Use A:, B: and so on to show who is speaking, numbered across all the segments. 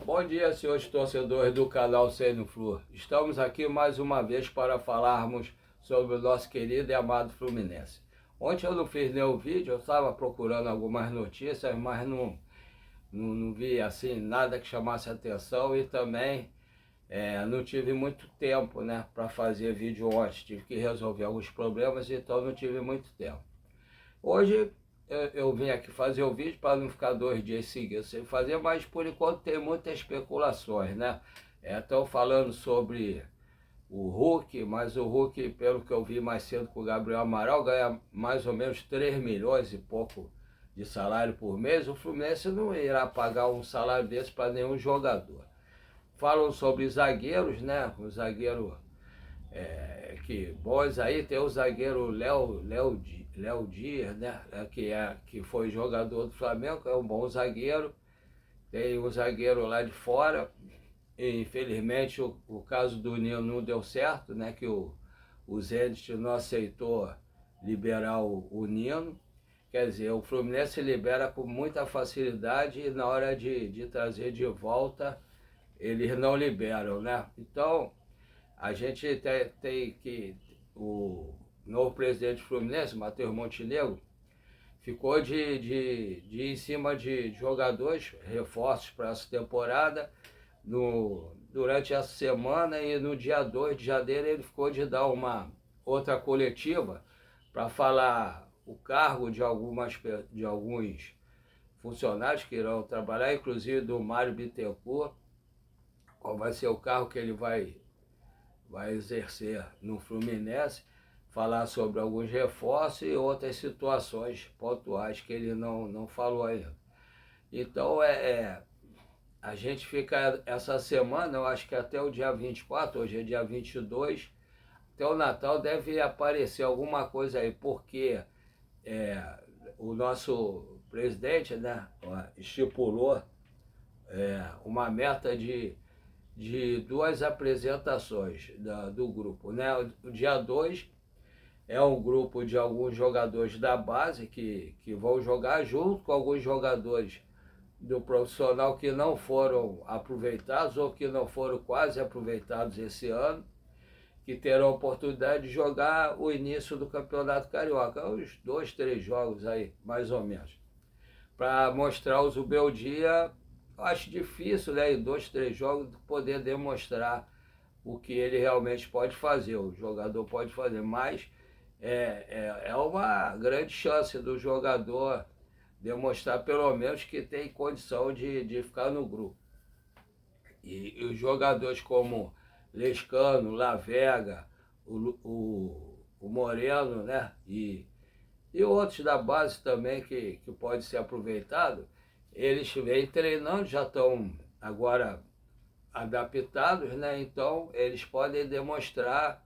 A: Bom dia, senhores torcedores do canal Sênior Flu. Estamos aqui mais uma vez para falarmos sobre o nosso querido e amado Fluminense. Ontem eu não fiz nenhum vídeo, eu estava procurando algumas notícias, mas não vi assim nada que chamasse atenção e também não tive muito tempo, né, para fazer vídeo ontem. Tive que resolver alguns problemas, então não tive muito tempo. Hoje eu vim aqui fazer o vídeo para não ficar 2 dias seguidos sem fazer, mas por enquanto tem muitas especulações, né? Estão falando sobre o Hulk, mas o Hulk, pelo que eu vi mais cedo com o Gabriel Amaral, ganha mais ou menos 3 milhões e pouco de salário por mês. O Fluminense não irá pagar um salário desse para nenhum jogador. Falam sobre zagueiros, né? O zagueiro que bons aí, tem o zagueiro Léo Dias, né? Que foi jogador do Flamengo, é um bom zagueiro. Tem o zagueiro lá de fora. E, infelizmente o caso do Nino não deu certo, né? Que o Zenit não aceitou liberar o Nino. Quer dizer, o Fluminense libera com muita facilidade e na hora de trazer de volta, eles não liberam, né? Então, a gente tem que... O novo presidente do Fluminense, Matheus Montenegro, ficou de ir em cima de jogadores, reforços para essa temporada. Durante essa semana e no dia 2 de janeiro ele ficou de dar uma outra coletiva para falar o cargo de alguns funcionários que irão trabalhar, inclusive do Mário Bittencourt, qual vai ser o cargo que ele vai exercer no Fluminense, falar sobre alguns reforços e outras situações pontuais que ele não falou ainda. Então a gente fica essa semana, eu acho que até o dia 24, hoje é dia 22, até o Natal deve aparecer alguma coisa aí, porque o nosso presidente, né, estipulou uma meta de 2 apresentações do grupo, né? O dia 2 é um grupo de alguns jogadores da base que vão jogar junto com alguns jogadores do profissional que não foram aproveitados ou que não foram quase aproveitados esse ano, que terão a oportunidade de jogar o início do Campeonato Carioca, uns 2, 3 jogos aí, mais ou menos. Para mostrar o Zubeldia, eu acho difícil, né, em 2, 3 jogos, poder demonstrar o que ele realmente pode fazer, o jogador pode fazer, mas é uma grande chance do jogador demonstrar pelo menos que tem condição de ficar no grupo. E os jogadores como Lescano, Lavega, o Moreno, né, e outros da base também que pode ser aproveitado, eles vêm treinando, já estão agora adaptados, né? Então eles podem demonstrar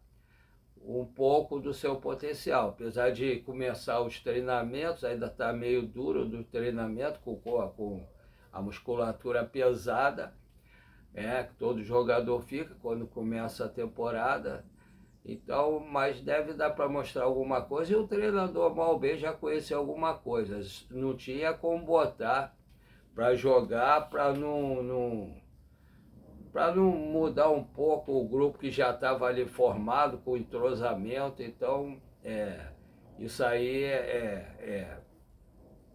A: um pouco do seu potencial. Apesar de começar os treinamentos, ainda está meio duro do treinamento, com a musculatura pesada, que todo jogador fica quando começa a temporada. Então, mas deve dar para mostrar alguma coisa, e o treinador mal bem já conheceu alguma coisa. Não tinha como botar para jogar, para não mudar um pouco o grupo que já estava ali formado, com entrosamento. Então, isso aí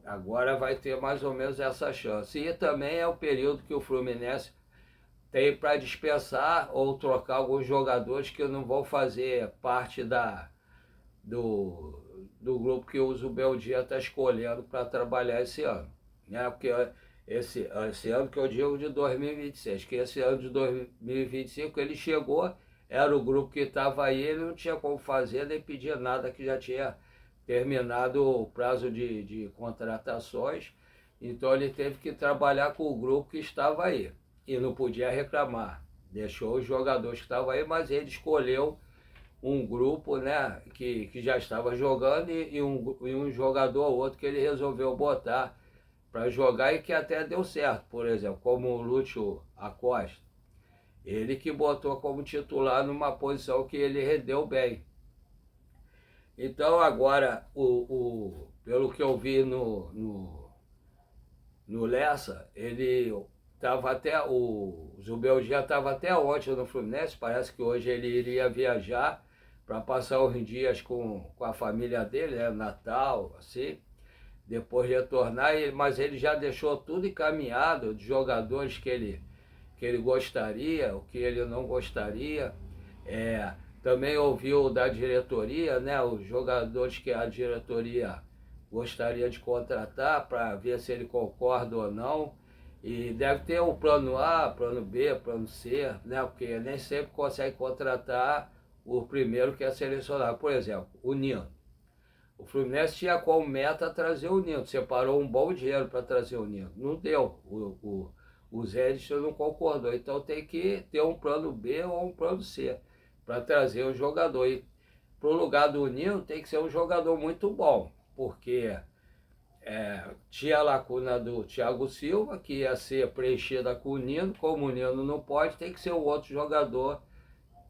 A: agora vai ter mais ou menos essa chance. E também é o período que o Fluminense tem para dispensar ou trocar alguns jogadores que não vão fazer parte do grupo que o Zubeldia está escolhendo para trabalhar esse ano, né? Porque esse ano que eu digo de 2026, que esse ano de 2025 ele chegou, era o grupo que estava aí, ele não tinha como fazer nem pedir nada, que já tinha terminado o prazo de contratações, então ele teve que trabalhar com o grupo que estava aí e não podia reclamar, deixou os jogadores que estavam aí, mas ele escolheu um grupo, né, que já estava jogando e um jogador ou outro que ele resolveu botar para jogar e que até deu certo, por exemplo, como o Lúcio Acosta, ele que botou como titular numa posição que ele rendeu bem. Então agora, pelo que eu vi no Lessa, tava até, o Zubeldia estava até ontem no Fluminense, parece que hoje ele iria viajar para passar uns dias com a família dele, né, Natal, assim, depois retornar, mas ele já deixou tudo encaminhado de jogadores que ele gostaria, o que ele não gostaria. Também ouviu da diretoria, né, os jogadores que a diretoria gostaria de contratar para ver se ele concorda ou não. E deve ter o plano A, plano B, plano C, né, porque nem sempre consegue contratar o primeiro que é selecionado. Por exemplo, o Nino. O Fluminense tinha como meta trazer o Nino, separou um bom dinheiro para trazer o Nino. Não deu, o Zé não concordou, então tem que ter um plano B ou um plano C para trazer o jogador. E para o lugar do Nino tem que ser um jogador muito bom, porque tinha a lacuna do Thiago Silva, que ia ser preenchida com o Nino, como o Nino não pode, tem que ser um outro jogador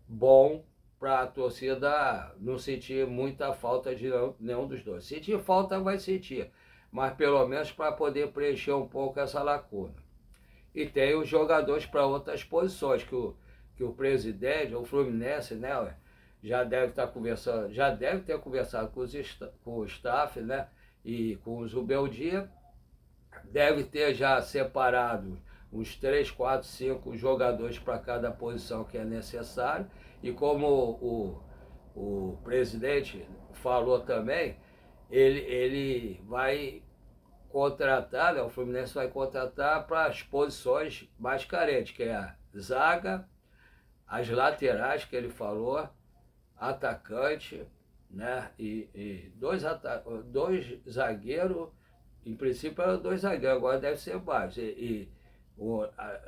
A: bom para a torcida não sentir muita falta de nenhum dos dois. Sentir falta vai sentir, mas pelo menos para poder preencher um pouco essa lacuna. E tem os jogadores para outras posições, que o presidente, o Fluminense, né, já deve estar conversando, já deve ter conversado com o staff, né, e com o Zubeldia, deve ter já separado uns 3, 4, 5 jogadores para cada posição que é necessário. E como o presidente falou também, ele vai contratar, né, o Fluminense vai contratar para as posições mais carentes, que é a zaga, as laterais que ele falou, atacante, né, e dois zagueiros, em princípio eram 2 zagueiros, agora deve ser mais.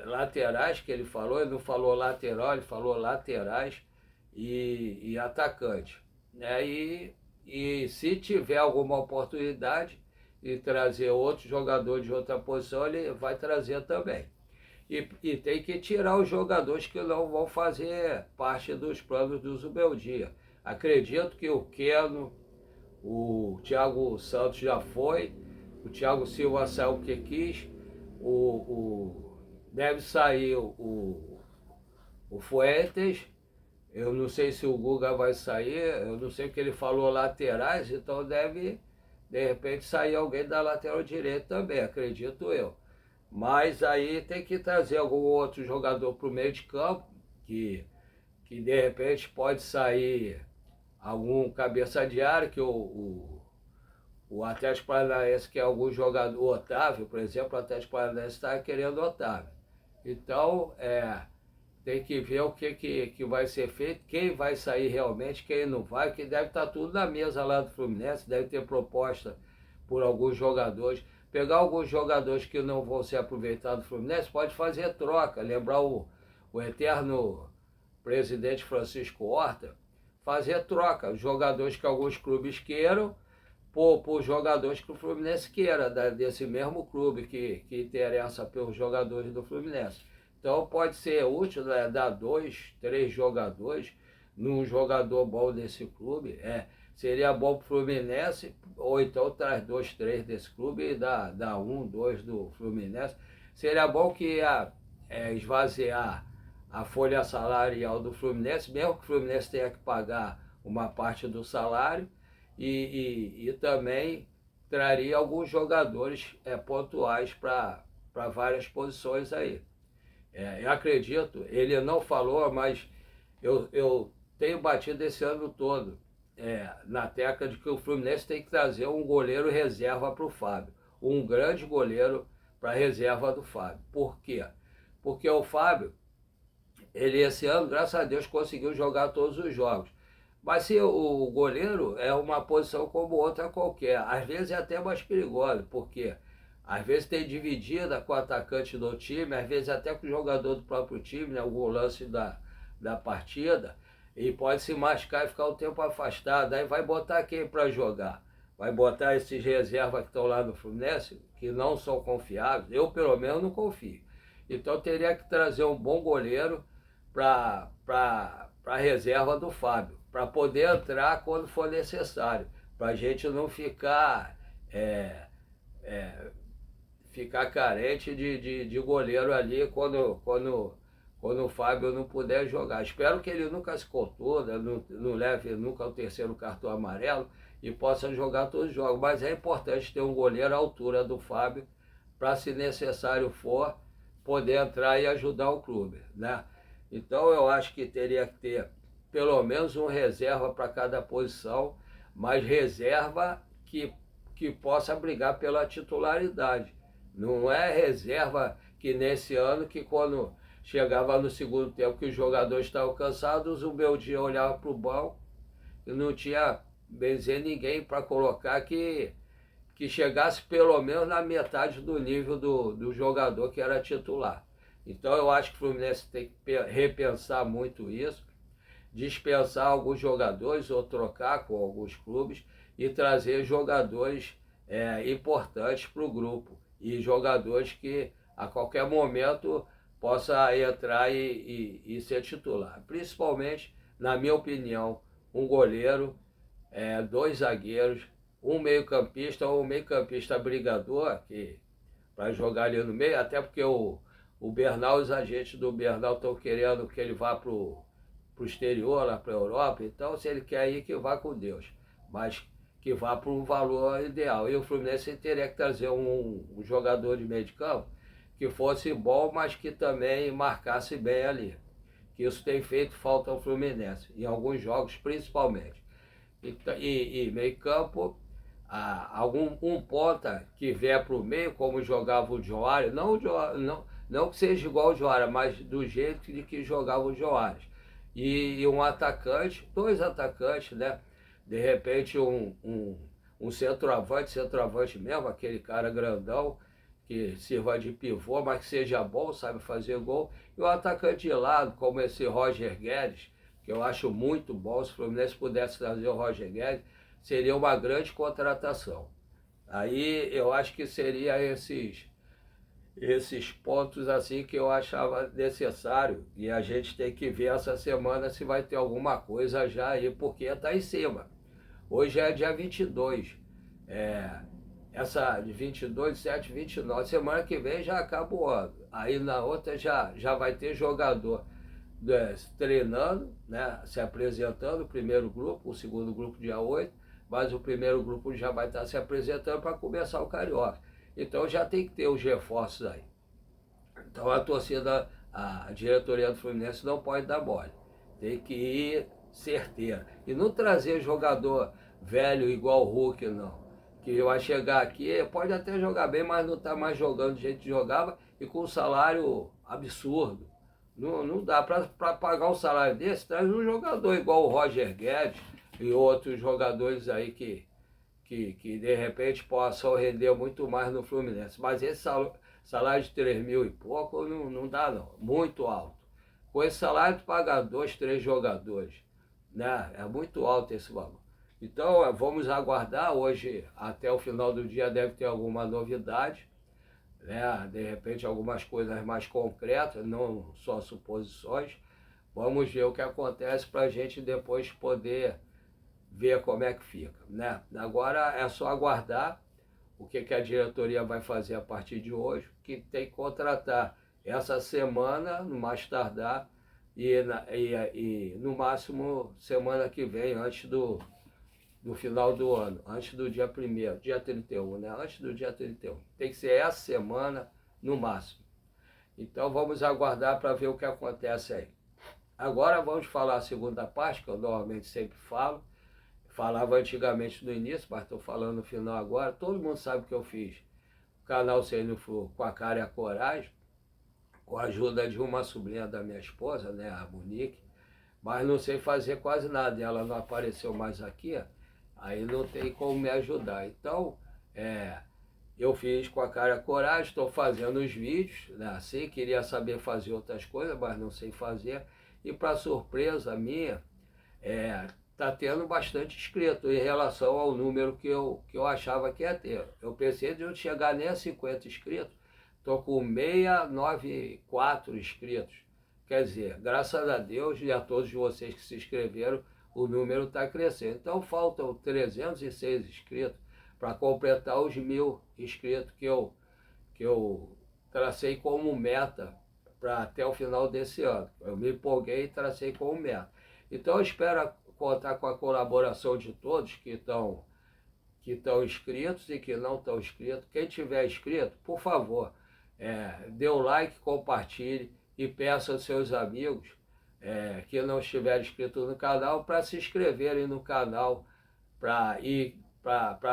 A: Laterais que ele não falou lateral, ele falou laterais e atacante. Né? E se tiver alguma oportunidade de trazer outro jogador de outra posição, ele vai trazer também. E tem que tirar os jogadores que não vão fazer parte dos planos do Zubeldia. Acredito que o Keno, o Thiago Santos já foi, o Thiago Silva saiu porque quis, deve sair o Fuentes, eu não sei se o Guga vai sair, eu não sei o que ele falou laterais, então deve, de repente, sair alguém da lateral direita também, acredito eu. Mas aí tem que trazer algum outro jogador para o meio de campo, que de repente pode sair algum cabeça de área, que o Atlético Paranaense quer algum jogador, o Otávio, por exemplo, o Atlético Paranaense está querendo o Otávio. Então, tem que ver o que vai ser feito, quem vai sair realmente, quem não vai, que deve estar tudo na mesa lá do Fluminense, deve ter proposta por alguns jogadores. Pegar alguns jogadores que não vão ser aproveitados do Fluminense, pode fazer troca, lembrar o eterno presidente Francisco Horta, fazer troca, os jogadores que alguns clubes queiram, por jogadores que o Fluminense queira, desse mesmo clube que interessa pelos jogadores do Fluminense. Então pode ser útil, né, dar 2, 3 jogadores num jogador bom desse clube. Seria bom para o Fluminense, ou então traz 2, 3 desse clube e dá 1, 2 do Fluminense. Seria bom que ia esvaziar a folha salarial do Fluminense, mesmo que o Fluminense tenha que pagar uma parte do salário, e também traria alguns jogadores pontuais para várias posições aí. Eu acredito, ele não falou, mas eu tenho batido esse ano todo na tecla de que o Fluminense tem que trazer um goleiro reserva para o Fábio, um grande goleiro para a reserva do Fábio. Por quê? Porque o Fábio, ele esse ano, graças a Deus, conseguiu jogar todos os jogos. Mas se o goleiro é uma posição como outra qualquer, às vezes é até mais perigosa, porque às vezes tem dividida com o atacante do time, às vezes até com o jogador do próprio time, né, algum lance da partida, e pode se machucar e ficar um tempo afastado. Aí vai botar quem para jogar? Vai botar esses reservas que estão lá no Fluminense, que não são confiáveis. Eu, pelo menos, não confio. Então teria que trazer um bom goleiro para a reserva do Fábio, para poder entrar quando for necessário, para a gente não ficar ficar carente de goleiro ali quando o Fábio não puder jogar. Espero que ele nunca se contuda, não leve nunca o terceiro cartão amarelo e possa jogar todos os jogos. Mas é importante ter um goleiro à altura do Fábio para, se necessário for, poder entrar e ajudar o clube, né? Então eu acho que teria que ter pelo menos um reserva para cada posição, mas reserva que possa brigar pela titularidade. Não é reserva que nesse ano, que quando chegava no segundo tempo que os jogadores estavam cansados, o Beldia olhava para o banco e não tinha, bem dizer, ninguém para colocar que chegasse pelo menos na metade do nível do jogador que era titular. Então eu acho que o Fluminense tem que repensar muito isso, dispensar alguns jogadores ou trocar com alguns clubes e trazer jogadores importantes para o grupo e jogadores que a qualquer momento possa entrar e ser titular. Principalmente, na minha opinião, um goleiro, dois zagueiros, um meio-campista ou um meio-campista brigador, para jogar ali no meio, até porque o Bernal, os agentes do Bernal estão querendo que ele vá para o exterior, lá para a Europa. Então, se ele quer ir, que vá com Deus, mas que vá para um valor ideal. E o Fluminense teria que trazer um jogador de meio de campo que fosse bom, mas que também marcasse bem ali. Que isso tem feito falta ao Fluminense, em alguns jogos principalmente. E meio campo, um ponta que vier para o meio, como jogava o Joara, não que seja igual o Joara, mas do jeito de que jogava o Joara. E um atacante, dois atacantes, né? De repente um centroavante mesmo, aquele cara grandão, que sirva de pivô, mas que seja bom, sabe fazer gol. E um atacante de lado, como esse Roger Guedes, que eu acho muito bom. Se o Fluminense pudesse trazer o Roger Guedes, seria uma grande contratação. Aí eu acho que seria esses pontos assim que eu achava necessário, e a gente tem que ver essa semana se vai ter alguma coisa já aí, porque está em cima. Hoje é dia 22, essa de 22, 7, 29, semana que vem já acaba o ano, aí na outra já vai ter jogador treinando, né, se apresentando, o primeiro grupo, o segundo grupo dia 8, mas o primeiro grupo já vai estar se apresentando para começar o Carioca. Então já tem que ter os reforços aí. Então a torcida, a diretoria do Fluminense não pode dar mole. Tem que ir certeira. E não trazer jogador velho igual o Hulk, não. Que vai chegar aqui, pode até jogar bem, mas não está mais jogando do jeito que jogava e com um salário absurdo. Não dá para pagar um salário desse, traz um jogador igual o Roger Guedes e outros jogadores aí que de repente possam render muito mais no Fluminense. Mas esse salário de 3 mil e pouco não dá não, muito alto. Com esse salário tu paga 2, 3 jogadores, né? É muito alto esse valor. Então vamos aguardar, hoje até o final do dia deve ter alguma novidade, né? De repente algumas coisas mais concretas, não só suposições. Vamos ver o que acontece para a gente depois poder ver como é que fica, né? Agora é só aguardar o que a diretoria vai fazer a partir de hoje, que tem que contratar essa semana, no mais tardar, e no máximo semana que vem, antes do final do ano, antes do dia 1º, dia 31, né? Antes do dia 31. Tem que ser essa semana, no máximo. Então vamos aguardar para ver o que acontece aí. Agora vamos falar a segunda parte, que eu normalmente sempre falo. Falava antigamente no início, mas estou falando no final agora. Todo mundo sabe que eu fiz o canal Saindo Flu com a cara e a coragem, com a ajuda de uma sobrinha da minha esposa, né, a Monique, mas não sei fazer quase nada, e ela não apareceu mais aqui, aí não tem como me ajudar. Então, eu fiz com a cara e a coragem, estou fazendo os vídeos, né, assim, queria saber fazer outras coisas, mas não sei fazer, e para surpresa minha, está tendo bastante inscrito em relação ao número que eu achava que ia ter. Eu pensei de não chegar nem a 50 inscritos, estou com 694 inscritos. Quer dizer, graças a Deus e a todos vocês que se inscreveram, o número está crescendo. Então faltam 306 inscritos para completar os 1000 inscritos que que eu tracei como meta para até o final desse ano. Eu me empolguei e tracei como meta. Então eu espero contar com a colaboração de todos que estão inscritos e que não estão inscritos. Quem tiver inscrito, por favor, dê o like, compartilhe e peça aos seus amigos que não estiverem inscritos no canal para se inscreverem no canal para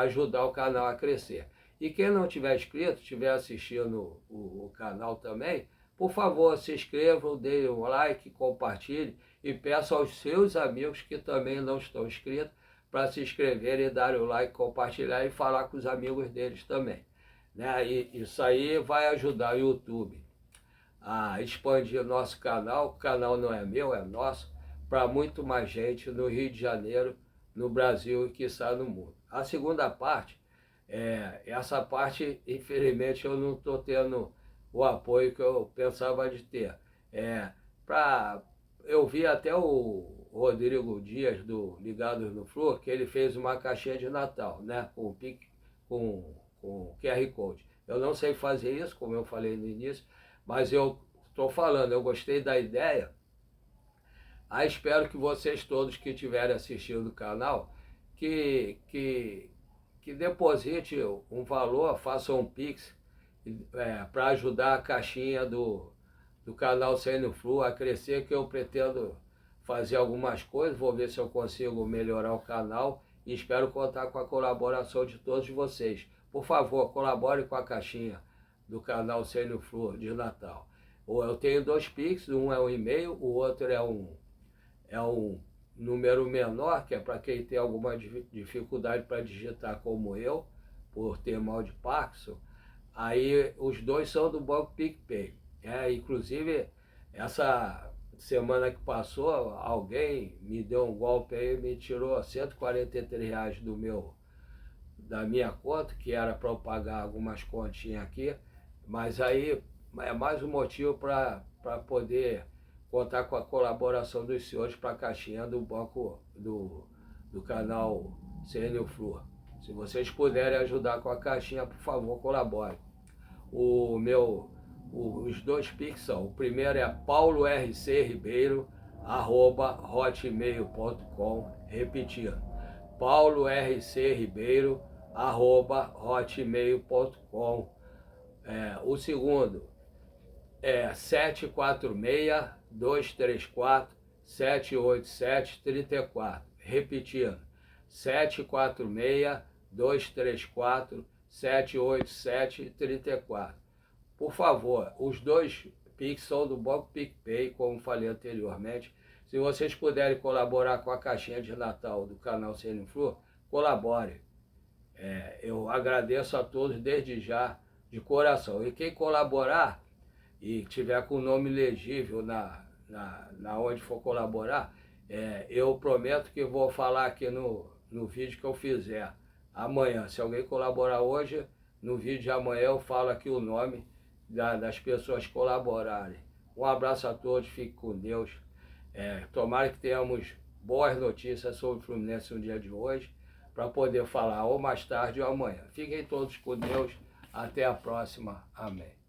A: ajudar o canal a crescer. E quem não tiver inscrito, estiver assistindo o canal também, por favor, se inscrevam, deem um like, compartilhe e peça aos seus amigos que também não estão inscritos para se inscreverem e darem o like, compartilhar e falar com os amigos deles também. Né? E isso aí vai ajudar o YouTube a expandir nosso canal. O canal não é meu, é nosso, para muito mais gente no Rio de Janeiro, no Brasil e quiçá no mundo. A segunda parte, essa parte, infelizmente, eu não estou tendo o apoio que eu pensava de ter. Eu vi até o Rodrigo Dias, do Ligados no Flu, que ele fez uma caixinha de Natal, né, com QR Code. Eu não sei fazer isso, como eu falei no início, mas eu estou falando, eu gostei da ideia. Espero que vocês todos que estiverem assistindo o canal, que deposite um valor, façam um Pix, para ajudar a caixinha do canal Sênior Flu a crescer, que eu pretendo fazer algumas coisas, vou ver se eu consigo melhorar o canal e espero contar com a colaboração de todos vocês. Por favor, colabore com a caixinha do canal Sênior Flu de Natal. Eu tenho 2 Pix, um é um e-mail, o outro é um número menor, que é para quem tem alguma dificuldade para digitar como eu, por ter mal de Parkinson. Aí os dois são do Banco PicPay. Inclusive, essa semana que passou, alguém me deu um golpe aí, me tirou R$ 143 da minha conta, que era para eu pagar algumas continhas aqui, mas aí é mais um motivo para poder contar com a colaboração dos senhores para a caixinha do banco do canal Sênior Flu. Se vocês puderem ajudar com a caixinha, por favor, colabore. Os 2 Pix são, o primeiro é paulorcribeiro@hotmail.com, repetindo, paulorcribeiro@hotmail.com. O segundo é 746-234-787-34, repetindo, 746-234-787-34. Por favor, os 2 Pix são do Banco PicPay, como falei anteriormente. Se vocês puderem colaborar com a caixinha de Natal do canal Sênior Flu, colabore. Eu agradeço a todos desde já, de coração. E quem colaborar e tiver com o nome legível na onde for colaborar, eu prometo que vou falar aqui no vídeo que eu fizer amanhã. Se alguém colaborar hoje, no vídeo de amanhã eu falo aqui o nome das pessoas colaborarem. Um abraço a todos, fique com Deus. Tomara que tenhamos boas notícias sobre o Fluminense no dia de hoje, para poder falar ou mais tarde ou amanhã. Fiquem todos com Deus. Até a próxima. Amém.